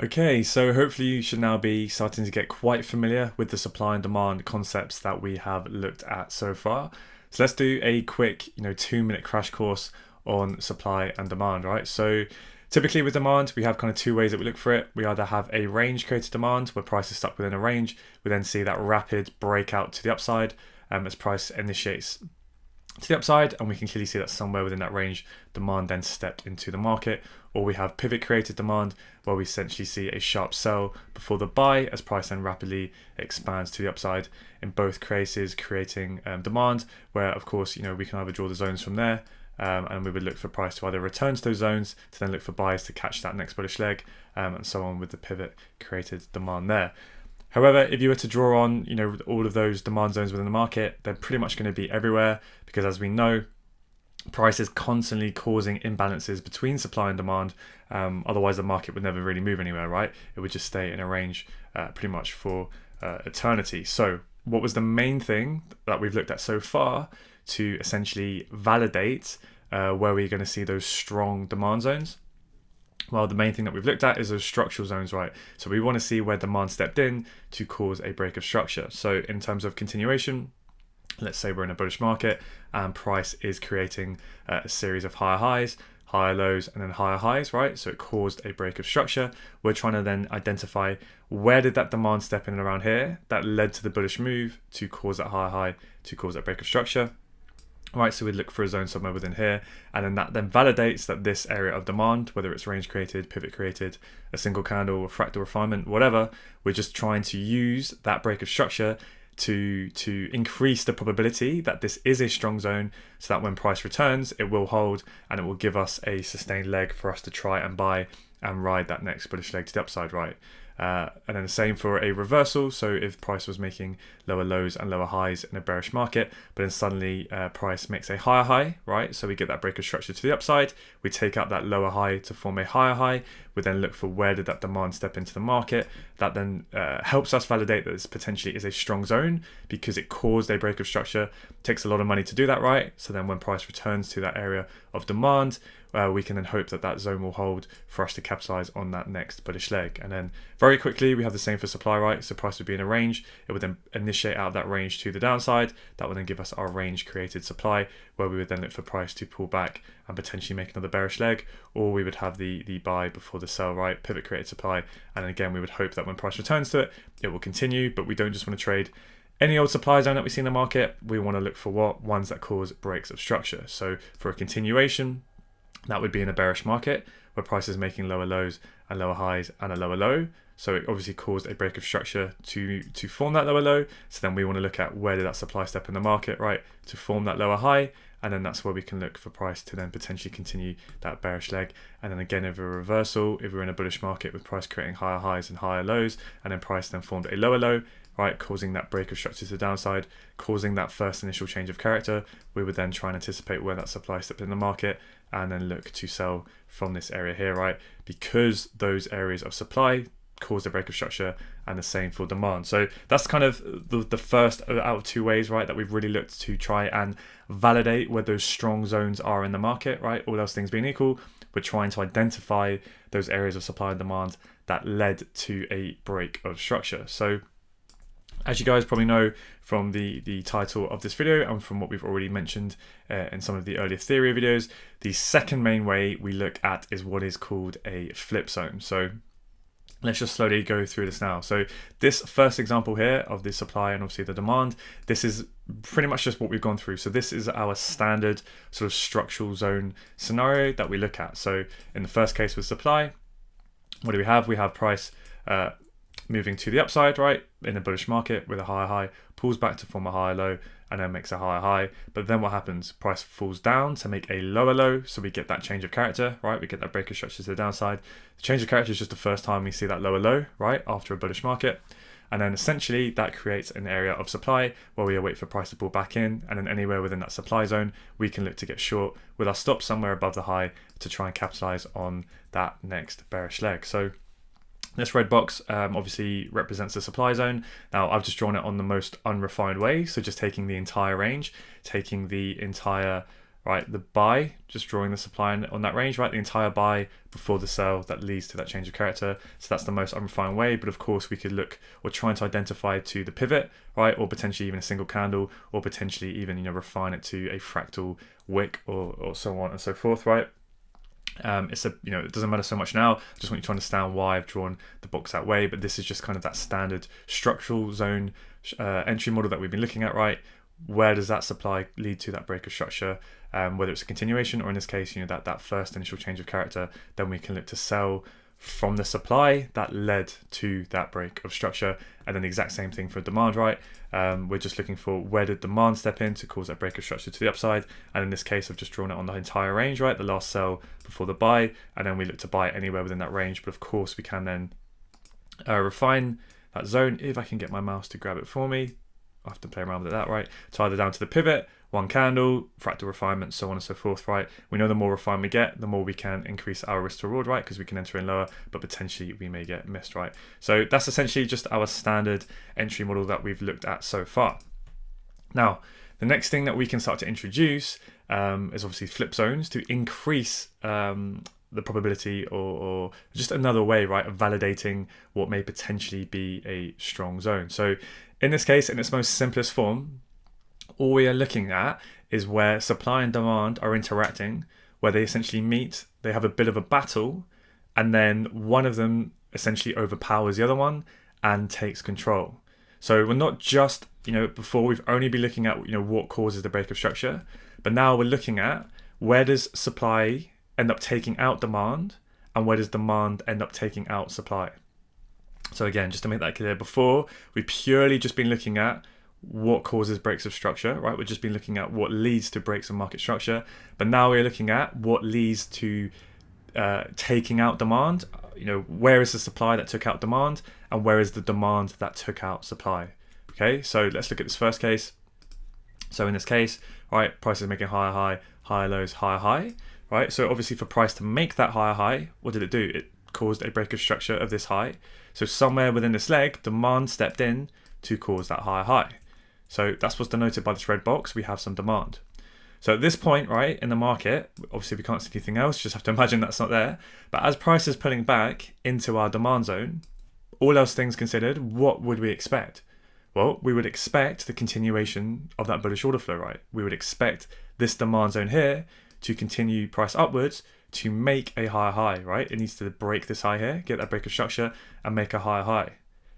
Okay, so hopefully you should now be starting to get quite familiar with the supply and demand concepts that we have looked at so far. So let's do a quick, 2-minute crash course on supply and demand, right? So typically with demand, we have kind of two ways that we look for it. We either have a range created demand where price is stuck within a range. We then see that rapid breakout to the upside as price initiates to the upside, and we can clearly see that somewhere within that range demand then stepped into the market. Or we have pivot created demand where we essentially see a sharp sell before the buy as price then rapidly expands to the upside. In both cases creating demand, where of course we can either draw the zones from there, and we would look for price to either return to those zones to then look for buys to catch that next bullish leg, and so on with the pivot created demand there. However, if you were to draw on, all of those demand zones within the market, they're pretty much going to be everywhere because, as we know, price is constantly causing imbalances between supply and demand. Otherwise, the market would never really move anywhere, right? It would just stay in a range pretty much for eternity. So, what was the main thing that we've looked at so far to essentially validate where we're going to see those strong demand zones? Well, the main thing that we've looked at is those structural zones, right? So we want to see where demand stepped in to cause a break of structure. So in terms of continuation, let's say we're in a bullish market and price is creating a series of higher highs, higher lows, and then higher highs, right? So it caused a break of structure. We're trying to then identify where did that demand step in around here that led to the bullish move to cause that higher high, to cause that break of structure. Right, so we'd look for a zone somewhere within here, and then that then validates that this area of demand, whether it's range created, pivot created, a single candle, a fractal refinement, whatever, we're just trying to use that break of structure to increase the probability that this is a strong zone, so that when price returns, it will hold and it will give us a sustained leg for us to try and buy and ride that next bullish leg to the upside, right? And then the same for a reversal. So if price was making lower lows and lower highs in a bearish market, but then suddenly price makes a higher high, right? So we get that break of structure to the upside. We take out that lower high to form a higher high. We then look for where did that demand step into the market. That then helps us validate that this potentially is a strong zone because it caused a break of structure. It takes a lot of money to do that, right? So then when price returns to that area of demand, we can then hope that that zone will hold for us to capitalize on that next bullish leg. And then very quickly, we have the same for supply, right? So price would be in a range. It would then initiate out of that range to the downside. That would then give us our range created supply, where we would then look for price to pull back and potentially make another bearish leg, or we would have the buy before the sell, right? Pivot created supply. And then again, we would hope that when price returns to it, it will continue, but we don't just want to trade any old supply zone that we see in the market. We want to look for ones that cause breaks of structure. So for a continuation, that would be in a bearish market where price is making lower lows and lower highs and a lower low. So it obviously caused a break of structure to form that lower low. So then we want to look at where did that supply step in the market, right, to form that lower high. And then that's where we can look for price to then potentially continue that bearish leg. And then again, if a reversal, if we're in a bullish market with price creating higher highs and higher lows, and then price then formed a lower low, right, causing that break of structure to the downside, causing that first initial change of character, we would then try and anticipate where that supply stepped in the market and then look to sell from this area here, right? Because those areas of supply cause a break of structure, and the same for demand. So that's kind of the first out of two ways, right, that we've really looked to try and validate where those strong zones are in the market, right? All else things being equal, we're trying to identify those areas of supply and demand that led to a break of structure. So as you guys probably know from the title of this video and from what we've already mentioned in some of the earlier theory videos, the second main way we look at is what is called a flip zone. So let's just slowly go through this now. So this first example here of the supply and obviously the demand, this is pretty much just what we've gone through. So this is our standard sort of structural zone scenario that we look at. So in the first case with supply, what do we have? We have price moving to the upside, right, in a bullish market with a higher high, pulls back to form a higher low, and then makes a higher high. But then what happens? Price falls down to make a lower low, so we get that change of character, right? We get that break of structure to the downside. The change of character is just the first time we see that lower low, right, after a bullish market. And then essentially that creates an area of supply where we wait for price to pull back in, and then anywhere within that supply zone, we can look to get short with our stop somewhere above the high to try and capitalize on that next bearish leg. So this red box obviously represents the supply zone. Now I've just drawn it on the most unrefined way, so just taking the entire range, taking the entire right? The buy, just drawing the supply on that range, right? The entire buy before the sell that leads to that change of character. So that's the most unrefined way. But of course, we could look or trying to identify to the pivot, right? Or potentially even a single candle, or potentially even, refine it to a fractal wick or so on and so forth, right? It doesn't matter so much now. I just want you to understand why I've drawn the box that way. But this is just kind of that standard structural zone entry model that we've been looking at, right? Where does that supply lead to that break of structure? Whether it's a continuation or in this case, that first initial change of character, then we can look to sell from the supply that led to that break of structure. And then the exact same thing for demand, right? We're just looking for where did demand step in to cause that break of structure to the upside. And in this case, I've just drawn it on the entire range, right? The last sell before the buy, and then we look to buy anywhere within that range. But of course, we can then refine that zone if I can get my mouse to grab it for me. I have to play around with that, right? To either down to the pivot, one candle, fractal refinement, so on and so forth, right? We know the more refined we get, the more we can increase our risk to reward, right? Because we can enter in lower, but potentially we may get missed, right? So that's essentially just our standard entry model that we've looked at so far. Now, the next thing that we can start to introduce is obviously flip zones to increase the probability or just another way, right, of validating what may potentially be a strong zone. So in this case, in its most simplest form, all we are looking at is where supply and demand are interacting, where they essentially meet, they have a bit of a battle, and then one of them essentially overpowers the other one and takes control. So we're not just, before we've only been looking at, what causes the break of structure, but now we're looking at where does supply end up taking out demand and where does demand end up taking out supply. So again, just to make that clear, before we've purely just been looking at what causes breaks of structure, right? We've just been looking at what leads to breaks of market structure, but now we're looking at what leads to taking out demand. Where is the supply that took out demand and where is the demand that took out supply? Okay, so let's look at this first case. So in this case, right, price is making higher high, higher lows, higher high, right? So obviously for price to make that higher high, what did it do? It caused a break of structure of this high. So somewhere within this leg, demand stepped in to cause that higher high. So that's what's denoted by this red box. We have some demand. So at this point, right, in the market, obviously we can't see anything else, just have to imagine that's not there. But as price is pulling back into our demand zone, all else things considered, what would we expect? Well, we would expect the continuation of that bullish order flow, right? We would expect this demand zone here to continue price upwards to make a higher high, right? It needs to break this high here, get that break of structure and make a higher high.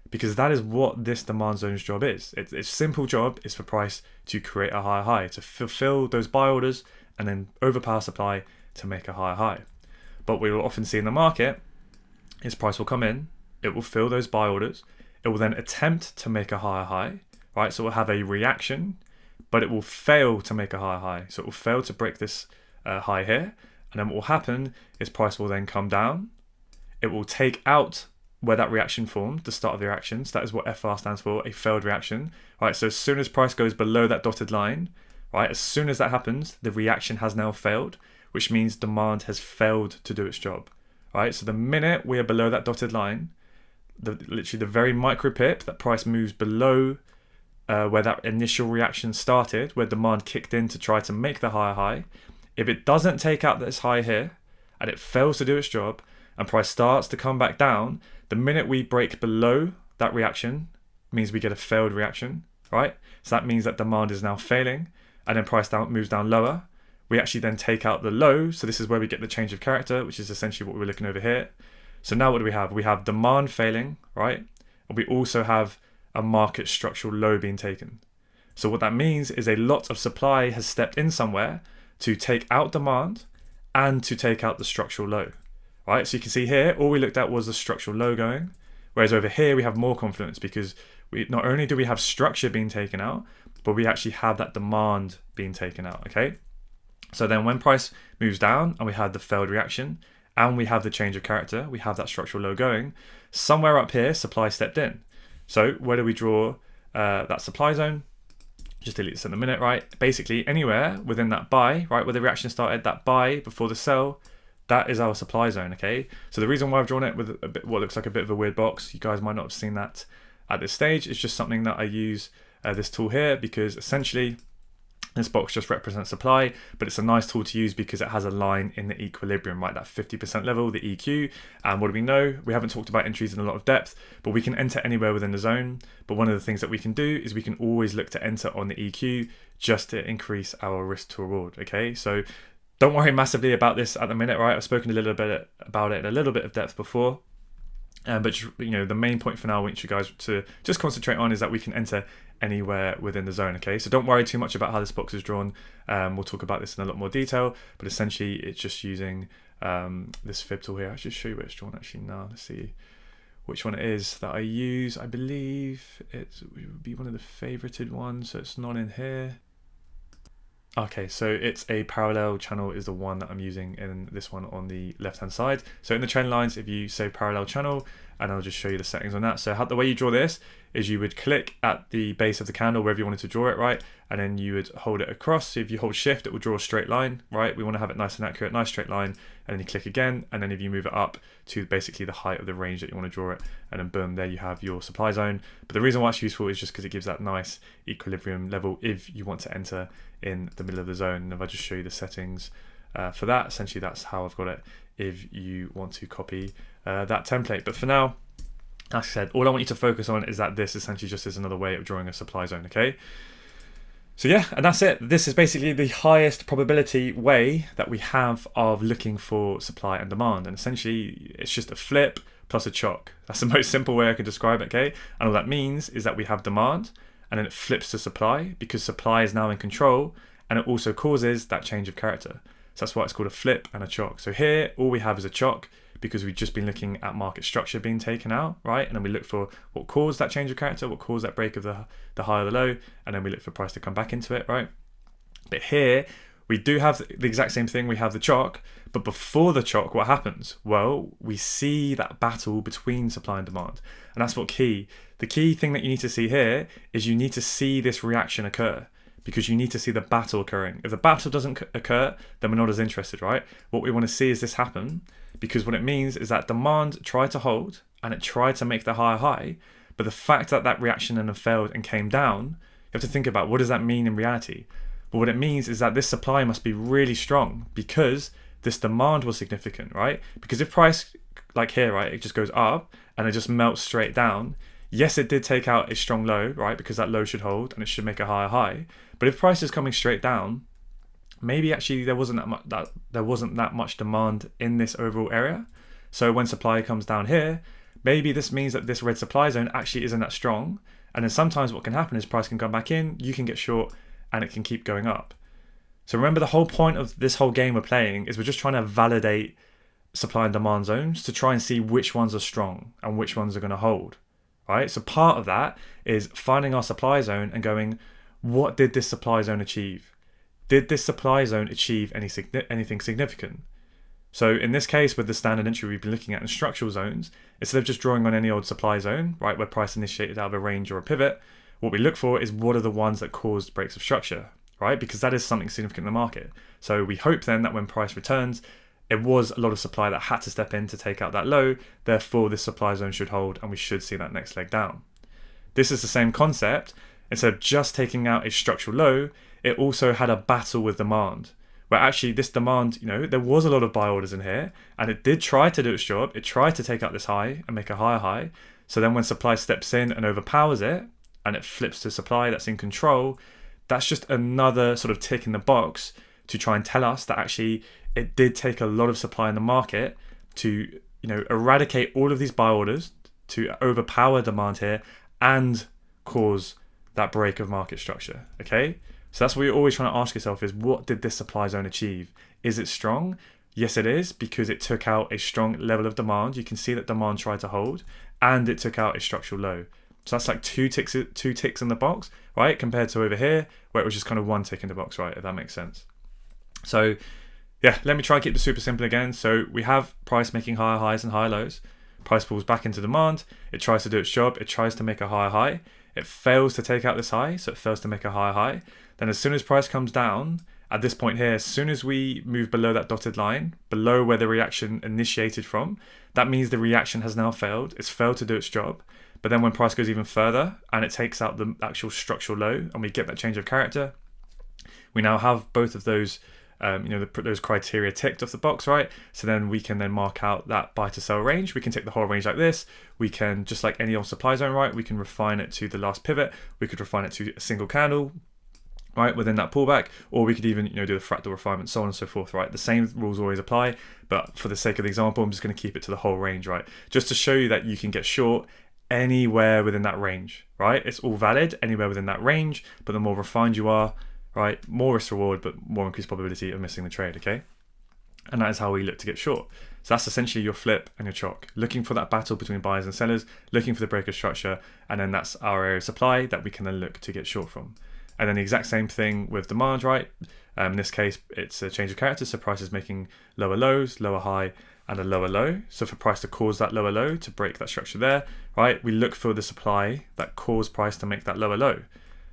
Because that is what this demand zone's job is. Its simple job is for price to create a higher high, to fulfill those buy orders and then overpower supply to make a higher high. But we will often see in the market is price will come in, it will fill those buy orders, it will then attempt to make a higher high, right? So it will have a reaction, but it will fail to make a higher high. So it will fail to break this high here. And then what will happen is price will then come down. It will take out where that reaction formed, the start of the reaction. So that is what FR stands for, a failed reaction. Right, so as soon as price goes below that dotted line, right, as soon as that happens, the reaction has now failed, which means demand has failed to do its job. Right, so the minute we are below that dotted line, literally the very micro pip that price moves below where that initial reaction started, where demand kicked in to try to make the higher high, if it doesn't take out this high here and it fails to do its job and price starts to come back down, the minute we break below that reaction means we get a failed reaction, right? So that means that demand is now failing and then price moves down lower. We actually then take out the low. So this is where we get the change of character, which is essentially what we're looking over here. So now what do we have? We have demand failing, right? And we also have a market structural low being taken. So what that means is a lot of supply has stepped in somewhere to take out demand and to take out the structural low, right? So you can see here, all we looked at was the structural low going, whereas over here we have more confluence because we not only do we have structure being taken out, but we actually have that demand being taken out, okay? So then when price moves down and we had the failed reaction and we have the change of character, we have that structural low going, somewhere up here, supply stepped in. So where do we draw that supply zone? Just delete this in a minute, right? Basically anywhere within that buy, right, where the reaction started, that buy before the sell, that is our supply zone, okay? So the reason why I've drawn it with a bit, what looks like a bit of a weird box, you guys might not have seen that at this stage, it's just something that I use this tool here because essentially This box just represents supply, but it's a nice tool to use because it has a line in the equilibrium, right? That 50% level, the EQ. And what do we know? We haven't talked about entries in a lot of depth, but we can enter anywhere within the zone. But one of the things that we can do is we can always look to enter on the EQ just to increase our risk to reward, okay? So don't worry massively about this at the minute, right? I've spoken a little bit about it in a little bit of depth before. But you know, the main point for now I want you guys to just concentrate on is that we can enter anywhere within the zone, okay? So don't worry too much about how this box is drawn. We'll talk about this in a lot more detail, but essentially it's just using this fib tool here. I'll just show you where it's drawn actually now. Let's see which one it is that I use. I believe it would be one of the favorited ones, so it's not in here. Okay, so it's a parallel channel is the one that I'm using in this one on the left hand side. So in the trend lines, if you say parallel channel, and I'll just show you the settings on that. So the way you draw this is you would click at the base of the candle wherever you wanted to draw it, right? And then you would hold it across. So if you hold shift, it will draw a straight line, right? We want to have it nice and accurate, nice straight line. And then you click again. And then if you move it up to basically the height of the range that you want to draw it, and then boom, there you have your supply zone. But the reason why it's useful is just because it gives that nice equilibrium level if you want to enter in the middle of the zone. And if I just show you the settings for that, essentially that's how I've got it if you want to copy that template. But for now, like I said, all I want you to focus on is that this essentially just is another way of drawing a supply zone, okay? So yeah, and that's it. This is basically the highest probability way that we have of looking for supply and demand. And essentially, it's just a flip plus a chock. That's the most simple way I can describe it, okay? And all that means is that we have demand, and then it flips to supply because supply is now in control, and it also causes that change of character. So that's why it's called a flip and a chock. So here, all we have is a chock because we've just been looking at market structure being taken out, right? And then we look for what caused that change of character, what caused that break of the high or the low, and then we look for price to come back into it, right? But here, we do have the exact same thing. We have the chock, but before the chock, what happens? Well, we see that battle between supply and demand. And that's what key. The key thing that you need to see here is you need to see this reaction occur, because you need to see the battle occurring. If the battle doesn't occur, then we're not as interested, right? What we want to see is this happen, because what it means is that demand tried to hold and it tried to make the higher high, but the fact that that reaction then failed and came down, you have to think about what does that mean in reality? But what it means is that this supply must be really strong because this demand was significant, right? Because if price, like here, right, it just goes up and it just melts straight down, yes, it did take out a strong low, right? Because that low should hold and it should make a higher high. But if price is coming straight down, maybe actually there wasn't that much demand in this overall area. So when supply comes down here, maybe this means that this red supply zone actually isn't that strong. And then sometimes what can happen is price can come back in, you can get short, and it can keep going up. So remember, the whole point of this whole game we're playing is we're just trying to validate supply and demand zones to try and see which ones are strong and which ones are going to hold, right? So part of that is finding our supply zone and going, what did this supply zone achieve? Did this supply zone achieve anything significant? So in this case, with the standard entry we've been looking at in structural zones, instead of just drawing on any old supply zone, right, where price initiated out of a range or a pivot, what we look for is what are the ones that caused breaks of structure, right? Because that is something significant in the market. So we hope then that when price returns, it was a lot of supply that had to step in to take out that low. Therefore, this supply zone should hold and we should see that next leg down. This is the same concept. Instead of just taking out a structural low, it also had a battle with demand, where actually this demand, there was a lot of buy orders in here and it did try to do its job. It tried to take out this high and make a higher high. So then when supply steps in and overpowers it and it flips to supply that's in control, that's just another sort of tick in the box to try and tell us that actually it did take a lot of supply in the market to, eradicate all of these buy orders, to overpower demand here and cause that break of market structure, okay? So that's what you're always trying to ask yourself is, what did this supply zone achieve? Is it strong? Yes, it is, because it took out a strong level of demand. You can see that demand tried to hold and it took out a structural low. So that's like two ticks in the box, right? Compared to over here, where it was just kind of one tick in the box, right? If that makes sense. So yeah, let me try and keep this super simple again. So we have price making higher highs and higher lows. Price pulls back into demand. It tries to do its job. It tries to make a higher high. It fails to take out this high, so it fails to make a higher high. Then as soon as price comes down, at this point here, as soon as we move below that dotted line, below where the reaction initiated from, that means the reaction has now failed. It's failed to do its job. But then when price goes even further and it takes out the actual structural low and we get that change of character, We now have both of those those criteria ticked off the box, right? So then we can then mark out that buy to sell range. We can take the whole range like this. We can, just like any old supply zone, right? We can refine it to the last pivot. We could refine it to a single candle, right, within that pullback, or we could even do the fractal refinement, so on and so forth, right? The same rules always apply, but for the sake of the example, I'm just going to keep it to the whole range, right? Just to show you that you can get short anywhere within that range, right? It's all valid anywhere within that range, but the more refined you are, right, more risk reward, but more increased probability of missing the trade, okay? And that is how we look to get short. So that's essentially your flip and your chalk, looking for that battle between buyers and sellers, looking for the breaker structure, and then that's our area of supply that we can then look to get short from. And then the exact same thing with demand, right? In this case, it's a change of character, so price is making lower lows, lower high, and a lower low. So for price to cause that lower low, to break that structure there, right, we look for the supply that caused price to make that lower low.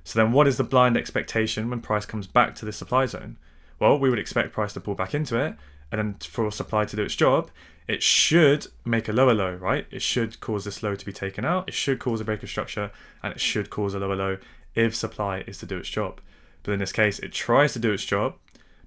So then what is the blind expectation when price comes back to this supply zone? Well, we would expect price to pull back into it, and then for supply to do its job, it should make a lower low, right? It should cause this low to be taken out, it should cause a breaker structure, and it should cause a lower low if supply is to do its job. But in this case, it tries to do its job,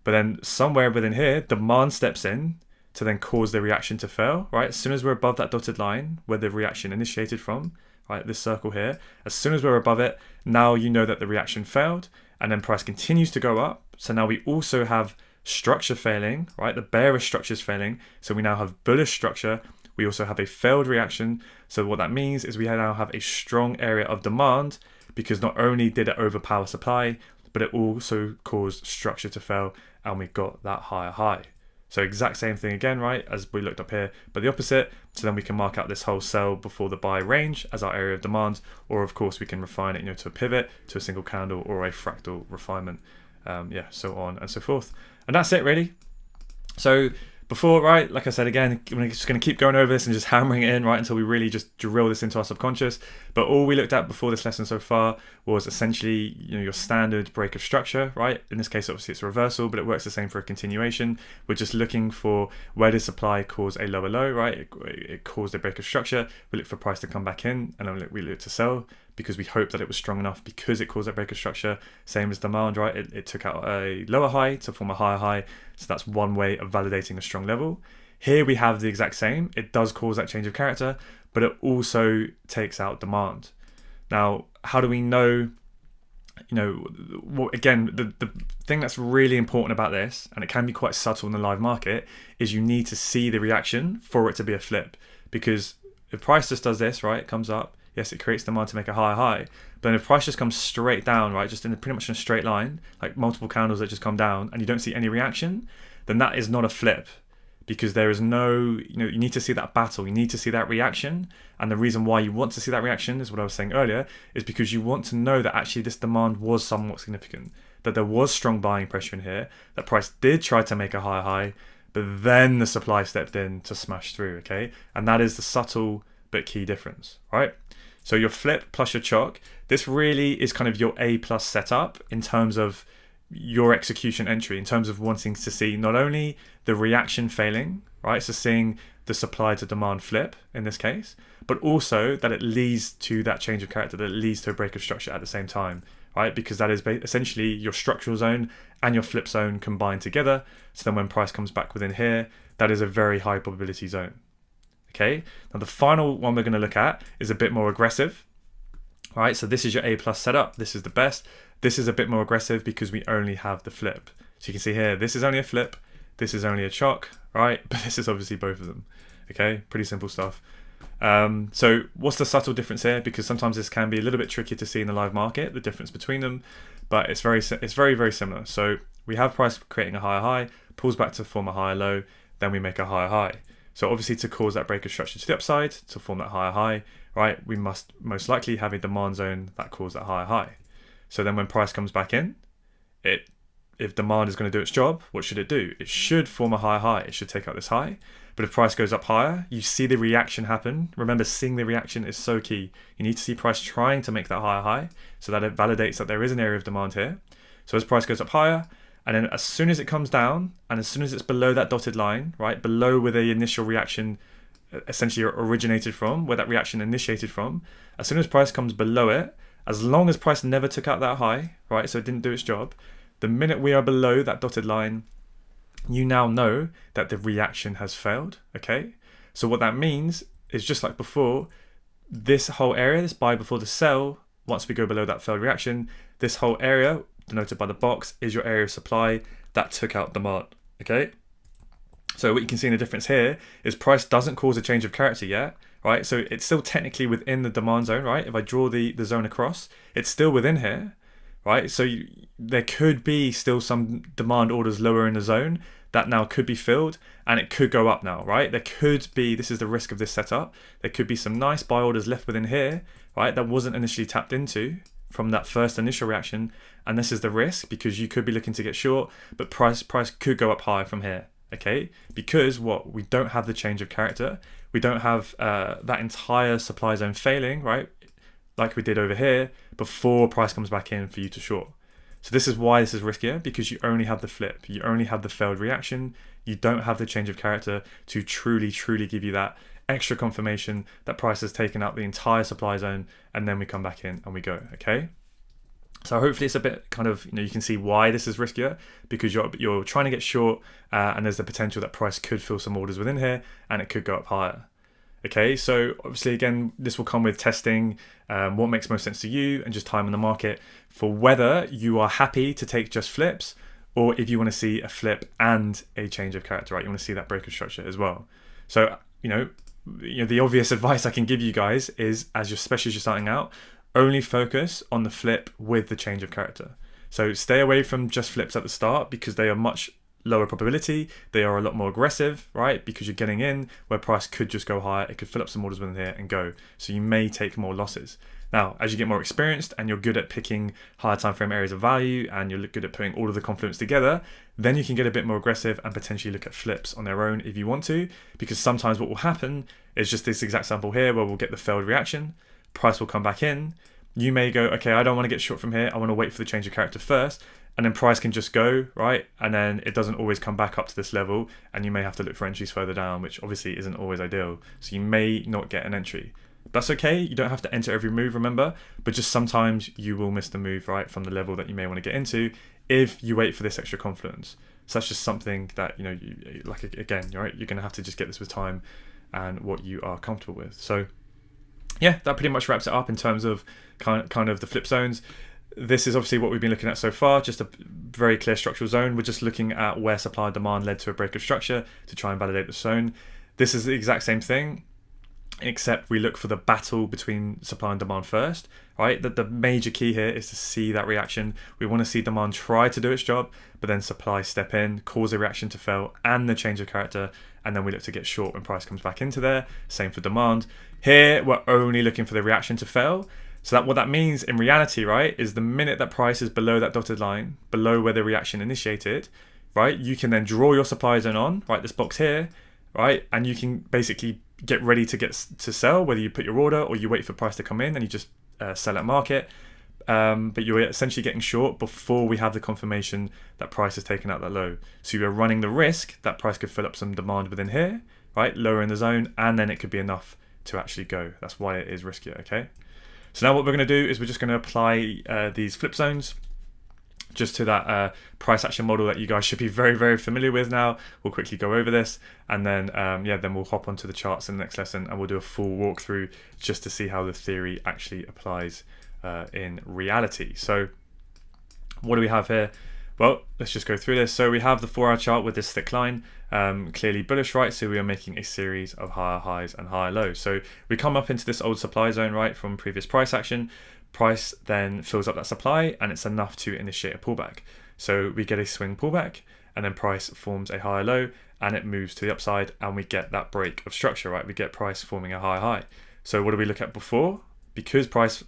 but then somewhere within here, demand steps in to then cause the reaction to fail, right? As soon as we're above that dotted line where the reaction initiated from, right, this circle here, as soon as we're above it, now you know that the reaction failed, and then price continues to go up. So now we also have structure failing, right? The bearish structure is failing. So we now have bullish structure. We also have a failed reaction. So what that means is we now have a strong area of demand, because not only did it overpower supply, but it also caused structure to fail, and we got that higher high. So exact same thing again, right, as we looked up here, but the opposite. So then we can mark out this whole sell before the buy range as our area of demand, or of course we can refine it, to a pivot, to a single candle, or a fractal refinement, so on and so forth. And that's it really. So before, right, like I said again, we're just going to keep going over this and just hammering it in, right, until we really just drill this into our subconscious. But all we looked at before this lesson so far was essentially, your standard break of structure, right? In this case, obviously it's a reversal, but it works the same for a continuation. We're just looking for where does supply cause a lower low, right? It caused a break of structure. We look for price to come back in, and then we look to sell, because we hope that it was strong enough because it caused that break of structure. Same as demand, right? It took out a lower high to form a higher high. So that's one way of validating a strong level. Here we have the exact same. It does cause that change of character, but it also takes out demand. Now, how do we know, again, the thing that's really important about this, and it can be quite subtle in the live market, is you need to see the reaction for it to be a flip. Because if price just does this, right, it comes up, yes, it creates demand to make a higher high. But then if price just comes straight down, right, just pretty much in a straight line, like multiple candles that just come down, and you don't see any reaction, then that is not a flip. Because there is no, you need to see that battle, you need to see that reaction. And the reason why you want to see that reaction is what I was saying earlier, is because you want to know that actually this demand was somewhat significant, that there was strong buying pressure in here, that price did try to make a higher high, but then the supply stepped in to smash through, okay? And that is the subtle but key difference, right? So your flip plus your chalk, this really is kind of your A+ setup in terms of your execution entry, in terms of wanting to see not only the reaction failing, right, so seeing the supply to demand flip in this case, but also that it leads to that change of character, that it leads to a break of structure at the same time, right? Because that is essentially your structural zone and your flip zone combined together. So then when price comes back within here, that is a very high probability zone. Okay, now the final one we're going to look at is a bit more aggressive. All right, so this is your A+ setup. This is the best. This is a bit more aggressive because we only have the flip. So you can see here, this is only a flip. This is only a chalk, right? But this is obviously both of them. Okay, pretty simple stuff. So what's the subtle difference here? Because sometimes this can be a little bit tricky to see in the live market, the difference between them, but it's very, very similar. So we have price creating a higher high, pulls back to form a higher low, then we make a higher high. So obviously to cause that break of structure to the upside, to form that higher high, right, we must most likely have a demand zone that caused that higher high. So then when price comes back in, if demand is going to do its job, what should it do? It should form a higher high. It should take out this high. But if price goes up higher, you see the reaction happen. Remember, seeing the reaction is so key. You need to see price trying to make that higher high so that it validates that there is an area of demand here. So as price goes up higher, and then as soon as it comes down, and as soon as it's below that dotted line, right, below where the initial reaction essentially originated from, where that reaction initiated from, as soon as price comes below it, as long as price never took out that high, right, so it didn't do its job, The minute we are below that dotted line, you now know that the reaction has failed, okay? So what that means is, just like before, this whole area, this buy before the sell, once we go below that failed reaction, this whole area, denoted by the box, is your area of supply that took out demand, okay? So what you can see in the difference here is price doesn't cause a change of character yet, right? So it's still technically within the demand zone, right? If I draw the zone across, it's still within here, right? So there could be still some demand orders lower in the zone that now could be filled, and it could go up now, right? There could be, this is the risk of this setup, there could be some nice buy orders left within here, right? That wasn't initially tapped into from that first initial reaction, and this is the risk, because you could be looking to get short, but price could go up higher from here, okay? Because what? We don't have the change of character, we don't have that entire supply zone failing, right? Like we did over here, before price comes back in for you to short. So this is why this is riskier, because you only have the flip, you only have the failed reaction, you don't have the change of character to truly give you that extra confirmation that price has taken out the entire supply zone, and then we come back in and we go, okay? So hopefully it's a bit kind of, you can see why this is riskier, because you're trying to get short, and there's the potential that price could fill some orders within here and it could go up higher. Okay, so obviously again, this will come with testing what makes most sense to you, and just time in the market for whether you are happy to take just flips, or if you want to see a flip and a change of character, right? You want to see that break of structure as well. So, the obvious advice I can give you guys is, especially as you're starting out, only focus on the flip with the change of character. So stay away from just flips at the start, because they are much lower probability, they are a lot more aggressive, right? Because you're getting in where price could just go higher, it could fill up some orders within here and go. So you may take more losses. Now, as you get more experienced and you're good at picking higher time frame areas of value, and you're good at putting all of the confluence together, then you can get a bit more aggressive and potentially look at flips on their own if you want to, because sometimes what will happen is just this exact sample here where we'll get the failed reaction, price will come back in, you may go, okay, I don't want to get short from here, I want to wait for the change of character first, and then price can just go, right? And then it doesn't always come back up to this level, and you may have to look for entries further down, which obviously isn't always ideal. So you may not get an entry. That's okay, you don't have to enter every move, remember, but just sometimes you will miss the move, right, from the level that you may want to get into if you wait for this extra confluence. So that's just something that, again, right, you're going to have to just get this with time and what you are comfortable with. So yeah, that pretty much wraps it up in terms of kind of the flip zones. This is obviously what we've been looking at so far, just a very clear structural zone. We're just looking at where supply and demand led to a break of structure to try and validate the zone. This is the exact same thing, except we look for the battle between supply and demand first, right? The major key here is to see that reaction. We want to see demand try to do its job, but then supply step in, cause a reaction to fail and the change of character, and then we look to get short when price comes back into there. Same for demand. Here, we're only looking for the reaction to fail. So what that means in reality, right, is the minute that price is below that dotted line, below where the reaction initiated, right, you can then draw your supply zone on, right, this box here, right, and you can basically get ready to sell, whether you put your order or you wait for price to come in and you just sell at market. But you're essentially getting short before we have the confirmation that price has taken out that low. So you're running the risk that price could fill up some demand within here, right, lower in the zone, and then it could be enough to actually go. That's why it is riskier, okay? So now what we're going to do is we're just going to apply these flip zones just to that price action model that you guys should be very, very familiar with now. We'll quickly go over this, and then then we'll hop onto the charts in the next lesson, and we'll do a full walkthrough just to see how the theory actually applies in reality. So what do we have here? Well, let's just go through this. So we have the 4-hour chart with this thick line, clearly bullish, right? So we are making a series of higher highs and higher lows. So we come up into this old supply zone, right, from previous price action. Price then fills up that supply, and it's enough to initiate a pullback. So we get a swing pullback, and then price forms a higher low, and it moves to the upside, and we get that break of structure, right? We get price forming a higher high. So what did we look at before? Because price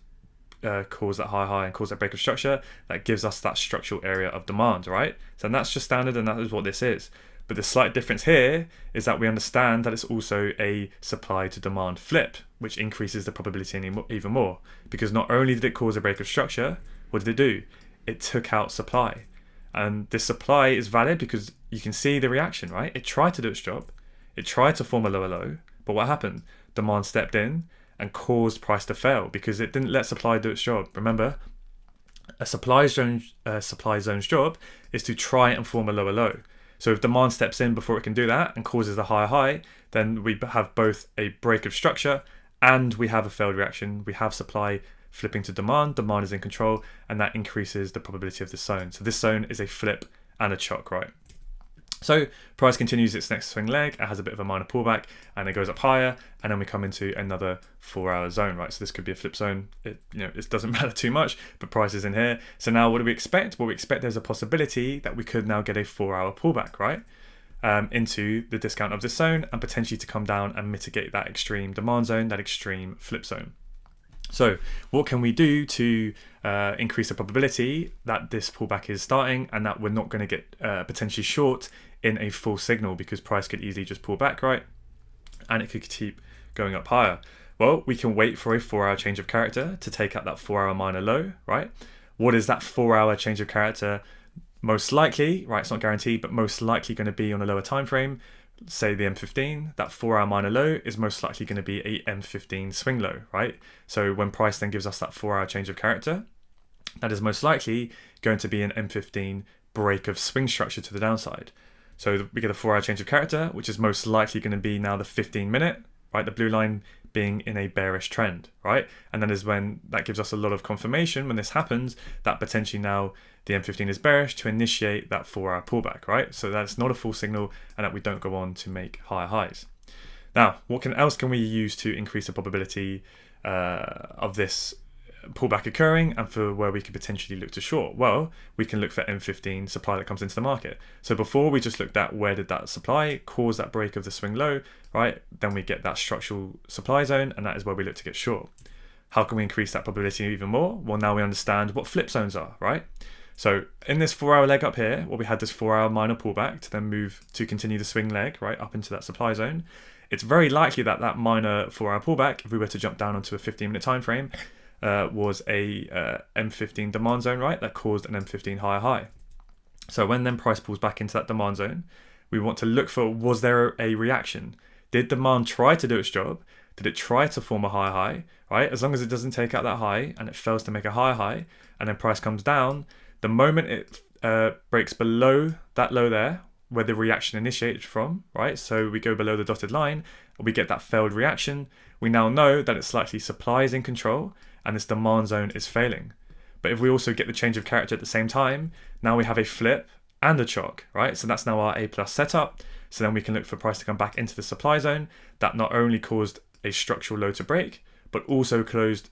cause that high high and cause that break of structure, that gives us that structural area of demand, right? So that's just standard, and that is what this is. But the slight difference here is that we understand that it's also a supply to demand flip, which increases the probability even more, because not only did it cause a break of structure, what did it do? It took out supply. And this supply is valid because you can see the reaction, right? It tried to do its job, it tried to form a lower low, but what happened? Demand stepped in and caused price to fail because it didn't let supply do its job. Remember, A supply zone's job is to try and form a lower low. So if demand steps in before it can do that and causes a higher high, then we have both a break of structure and we have a failed reaction. We have supply flipping to demand is in control, and that increases the probability of this zone. So this zone is a flip and a chock, right? So price continues its next swing leg, it has a bit of a minor pullback and it goes up higher, and then we come into another 4-hour zone, right? So this could be a flip zone. It doesn't matter too much, but price is in here. So now what do we expect? Well, we expect there's a possibility that we could now get a 4-hour pullback, right? Into the discount of this zone, and potentially to come down and mitigate that extreme demand zone, that extreme flip zone. So what can we do to increase the probability that this pullback is starting and that we're not going to get potentially short in a full signal, because price could easily just pull back, right? And it could keep going up higher. Well, we can wait for a 4-hour change of character to take out that 4-hour minor low, right? What is that 4-hour change of character? Most likely, right, it's not guaranteed, but most likely going to be on a lower time frame. Say the M15, that 4-hour minor low is most likely going to be a M15 swing low, right? So when price then gives us that 4-hour change of character, that is most likely going to be an M15 break of swing structure to the downside. So we get a 4-hour change of character, which is most likely going to be now the 15-minute, right? The blue line being in a bearish trend, right? And that is when that gives us a lot of confirmation when this happens that potentially now the M15 is bearish to initiate that 4-hour pullback, right? So that's not a full signal and that we don't go on to make higher highs. Now, what else can we use to increase the probability of this pullback occurring and for where we could potentially look to short? Well, we can look for M15 supply that comes into the market. So before we just looked at where did that supply cause that break of the swing low, right? Then we get that structural supply zone, and that is where we look to get short. How can we increase that probability even more? Well, now we understand what flip zones are, right? So in this 4-hour leg up here, we had this 4-hour minor pullback to then move to continue the swing leg, right, up into that supply zone. It's very likely that that minor 4-hour pullback, if we were to jump down onto a 15-minute time frame, was a M15 demand zone, right? That caused an M15 higher high. So when then price pulls back into that demand zone, we want to look for, was there a reaction? Did demand try to do its job? Did it try to form a higher high, right? As long as it doesn't take out that high and it fails to make a higher high, and then price comes down, the moment it breaks below that low there, where the reaction initiated from, right? So we go below the dotted line, we get that failed reaction. We now know that it's likely supply is in control and this demand zone is failing. But if we also get the change of character at the same time, now we have a flip and a chock, right? So that's now our A+ setup. So then we can look for price to come back into the supply zone that not only caused a structural low to break, but also caused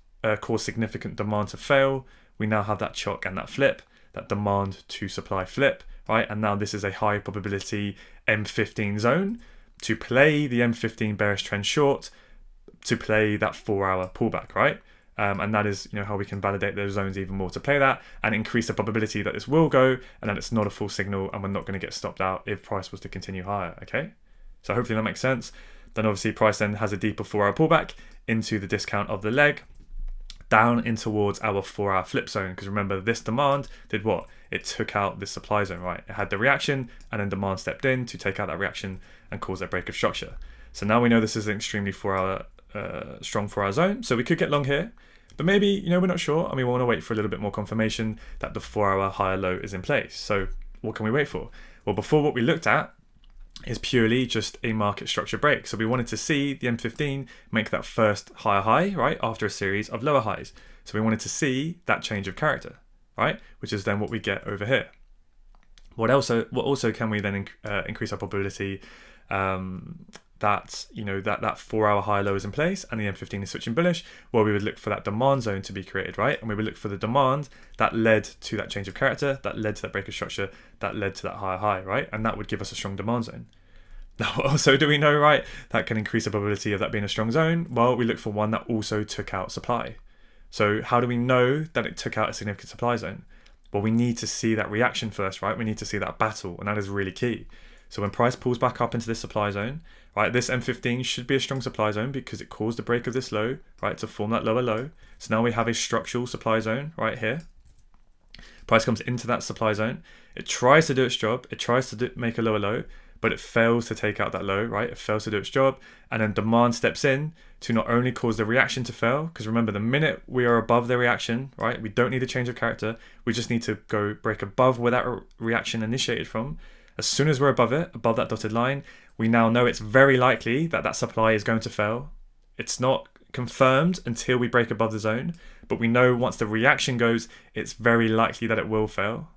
significant demand to fail. We now have that chock and that flip, that demand to supply flip, right? And now this is a high probability M15 zone to play the M15 bearish trend short, to play that 4-hour pullback, right? And that is, how we can validate those zones even more to play that and increase the probability that this will go and that it's not a full signal and we're not going to get stopped out if price was to continue higher, okay? So hopefully that makes sense. Then obviously price then has a deeper 4-hour pullback into the discount of the leg, down in towards our 4-hour flip zone, because remember this demand did what? It took out this supply zone, right? It had the reaction and then demand stepped in to take out that reaction and cause that break of structure. So now we know this is an extremely strong 4-hour zone, so we could get long here, but maybe, we're not sure and we want to wait for a little bit more confirmation that the 4-hour higher low is in place. So what can we wait for? Well, before what we looked at is purely just a market structure break. So we wanted to see the M15 make that first higher high, right, after a series of lower highs. So we wanted to see that change of character, right, which is then what we get over here. What also can we then increase our probability that that 4-hour high low is in place and the M15 is switching bullish? Well, we would look for that demand zone to be created, right? And we would look for the demand that led to that change of character, that led to that break of structure, that led to that higher high, right? And that would give us a strong demand zone. Now, also, do we know, right, that can increase the probability of that being a strong zone? Well, we look for one that also took out supply. So how do we know that it took out a significant supply zone? Well, we need to see that reaction first, right? We need to see that battle, and that is really key. So when price pulls back up into this supply zone, right, this M15 should be a strong supply zone because it caused the break of this low, right, to form that lower low. So now we have a structural supply zone right here. Price comes into that supply zone. It tries to do its job. It tries to make a lower low, but it fails to take out that low, right? It fails to do its job. And then demand steps in to not only cause the reaction to fail, because remember, the minute we are above the reaction, right, we don't need a change of character. We just need to go break above where that reaction initiated from. As soon as we're above it, above that dotted line, we now know it's very likely that that supply is going to fail. It's not confirmed until we break above the zone, but we know once the reaction goes, it's very likely that it will fail,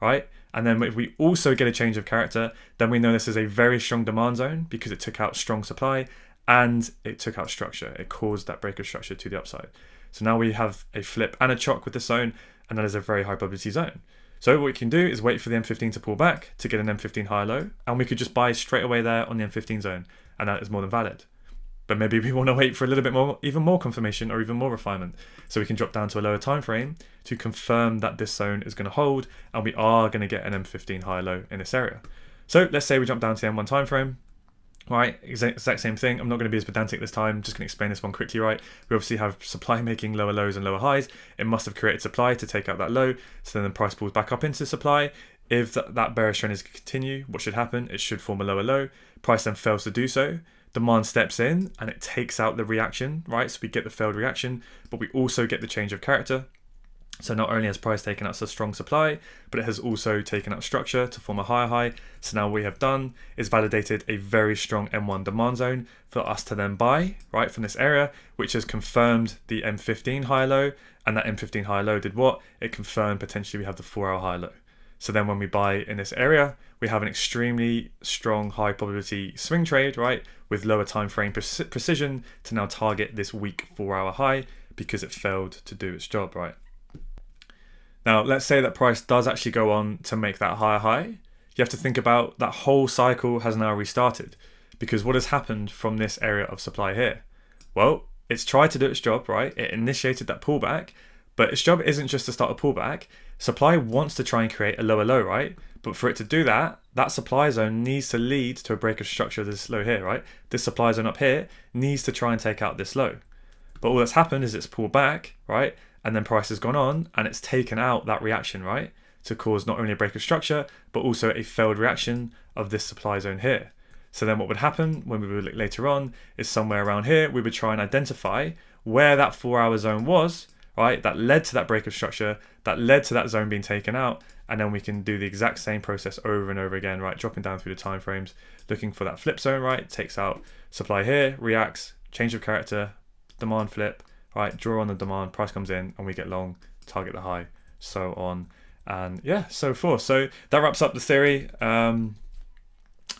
right? And then if we also get a change of character, then we know this is a very strong demand zone because it took out strong supply and it took out structure. It caused that break of structure to the upside. So now we have a flip and a chock with this zone, and that is a very high probability zone. So what we can do is wait for the M15 to pull back to get an M15 high low, and we could just buy straight away there on the M15 zone, and that is more than valid. But maybe we want to wait for a little bit more, even more confirmation or even more refinement. So we can drop down to a lower time frame to confirm that this zone is going to hold and we are going to get an M15 high low in this area. So let's say we jump down to the M1 time frame. Right, exact same thing. I'm not going to be as pedantic this time. I'm just going to explain this one quickly, right? We obviously have supply making lower lows and lower highs. It must have created supply to take out that low. So then the price pulls back up into supply. If that bearish trend is to continue, what should happen? It should form a lower low. Price then fails to do so. Demand steps in and it takes out the reaction, right? So we get the failed reaction, but we also get the change of character. So not only has price taken out a strong supply, but it has also taken out structure to form a higher high. So now what we have done is validated a very strong M1 demand zone for us to then buy, right, from this area, which has confirmed the M15 high low. And that M15 high low did what? It confirmed potentially we have the 4-hour high low. So then when we buy in this area, we have an extremely strong high probability swing trade, right, with lower time frame precision to now target this weak 4-hour high because it failed to do its job, right? Now, let's say that price does actually go on to make that higher high. You have to think about that whole cycle has now restarted because what has happened from this area of supply here? Well, it's tried to do its job, right? It initiated that pullback, but its job isn't just to start a pullback. Supply wants to try and create a lower low, right? But for it to do that, that supply zone needs to lead to a break of structure of this low here, right? This supply zone up here needs to try and take out this low. But all that's happened is it's pulled back, right? And then price has gone on and it's taken out that reaction, right? To cause not only a break of structure, but also a failed reaction of this supply zone here. So then what would happen when we would look later on is somewhere around here, we would try and identify where that 4-hour zone was, right? That led to that break of structure, that led to that zone being taken out. And then we can do the exact same process over and over again, right? Dropping down through the time frames, looking for that flip zone, right? Takes out supply here, reacts, change of character, demand flip, right? Draw on the demand, price comes in and we get long, target the high, so on. And yeah, so forth. So that wraps up the theory.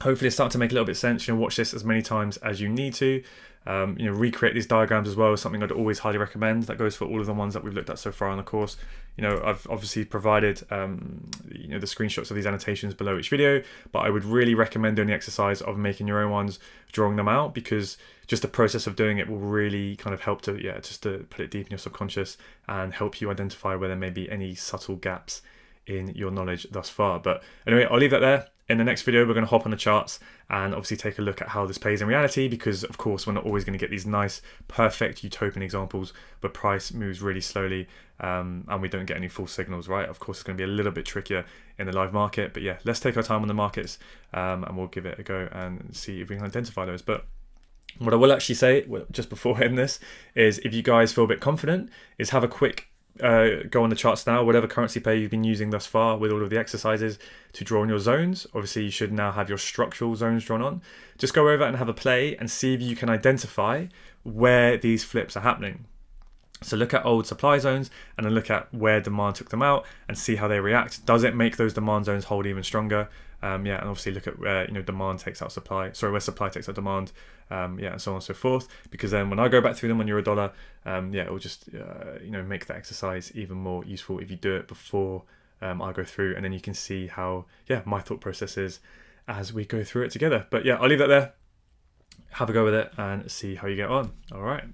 Hopefully it's starting to make a little bit of sense. Watch this as many times as you need to. Recreate these diagrams as well is something I'd always highly recommend. That goes for all of the ones that we've looked at so far on the course. I've obviously provided the screenshots of these annotations below each video, but I would really recommend doing the exercise of making your own ones, drawing them out, because just the process of doing it will really kind of help to just to put it deep in your subconscious and help you identify where there may be any subtle gaps in your knowledge thus far. But anyway, I'll leave that there. In the next video, we're going to hop on the charts and obviously take a look at how this plays in reality, because of course we're not always going to get these nice, perfect utopian examples where price moves really slowly and we don't get any full signals, right? Of course, it's going to be a little bit trickier in the live market, but yeah, let's take our time on the markets and we'll give it a go and see if we can identify those. But what I will actually say, just before ending this, is if you guys feel a bit confident, is have a quick go on the charts now, whatever currency pair you've been using thus far with all of the exercises to draw on your zones. Obviously you should now have your structural zones drawn on. Just go over and have a play and see if you can identify where these flips are happening. So look at old supply zones and then look at where demand took them out and see how they react. Does it make those demand zones hold even stronger? And obviously look at where demand takes out supply. Sorry, where supply takes out demand. And so on and so forth. Because then when I go back through them on Eurodollar, it will just make the exercise even more useful if you do it before I go through, and then you can see how my thought process is as we go through it together. But yeah, I'll leave that there. Have a go with it and see how you get on. All right.